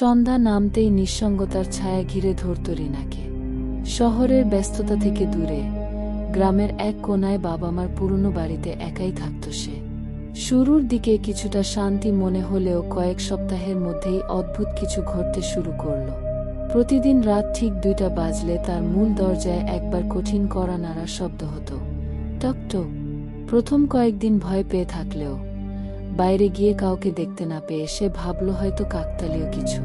সন্ধ্যা নামতেই নিঃসঙ্গতার ছায়া ঘিরে ধরত রিনাকে। শহরের ব্যস্ততা থেকে দূরে গ্রামের এক কোনায় বাবা মার পুরনো বাড়িতে একাই থাকত সে। শুরুর দিকে কিছুটা শান্তি মনে হলেও কয়েক সপ্তাহের মধ্যেই অদ্ভুত কিছু ঘটতে শুরু করল। প্রতিদিন রাত ঠিক 2টা বাজলে তার মূল দরজায় একবার কঠিন কড়া নাড়ার শব্দ হতো, টকটক। প্রথম কয়েকদিন ভয় পেয়ে থাকলেও বাইরে গিয়ে কাউকে দেখতে না পেয়ে সে ভাবল হয়তো কাকতালীয় কিছু।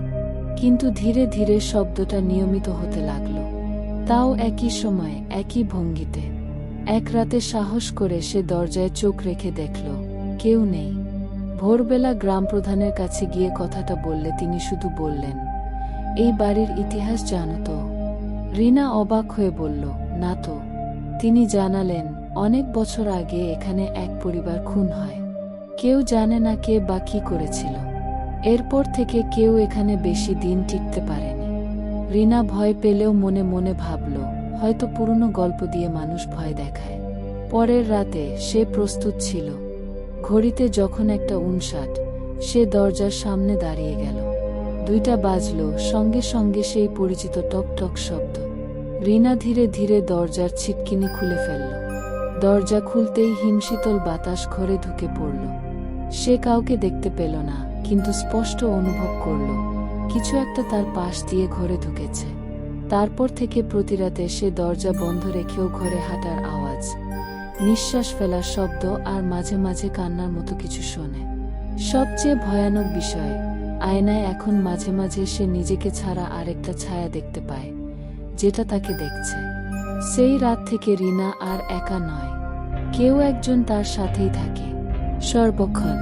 কিন্তু ধীরে ধীরে শব্দটা নিয়মিত হতে লাগল, তাও একই সময়ে একই ভঙ্গিতে। এক রাতে সাহস করে সে দরজায় চোখ রেখে দেখল কেউ নেই। ভোরবেলা গ্রাম প্রধানের কাছে গিয়ে কথাটা বললে তিনি শুধু বললেন, এই বাড়ির ইতিহাস জানো তো? রিনা অবাক হয়ে বলল, না তো। তিনি জানালেন, অনেক বছর আগে এখানে এক পরিবার খুন হয়। কেউ জানে না কে বা কি করেছিল। এরপর থেকে কেউ এখানে বেশি দিন টিকতে পারেনি। রিনা ভয় পেলেও মনে মনে ভাবল, হয়তো পুরনো গল্প দিয়ে মানুষ ভয় দেখায়। পরের রাতে সে প্রস্তুত ছিল। ঘড়িতে যখন 1:59, সে দরজার সামনে দাঁড়িয়ে গেল। 2টা বাজল, সঙ্গে সঙ্গে সেই পরিচিত টক টক শব্দ। রিনা ধীরে ধীরে দরজার ছিটকিনি খুলে ফেলল। দরজা খুলতেই হিমশীতল বাতাস ঘরে ঢুকে পড়ল। সে কাউকে দেখতে পেল না, কিন্তু স্পষ্ট অনুভব করল কিছু একটা তার পাশ দিয়ে ঘরে ঢুকেছে। তারপর থেকে প্রতিরাতে সে দরজা বন্ধ রেখেও ঘরে হাঁটার আওয়াজ, নিঃশ্বাস ফেলার শব্দ আর মাঝে মাঝে কান্নার মতো কিছু শোনে। সবচেয়ে ভয়ানক বিষয়, আয়নায় এখন মাঝে মাঝে সে নিজেকে ছাড়া আরেকটা ছায়া দেখতে পায়, যেটা তাকে দেখছে। সেই রাত থেকে রিনা আর একা নয়, কেউ একজন তার সাথেই থাকে সর্বক্ষণ।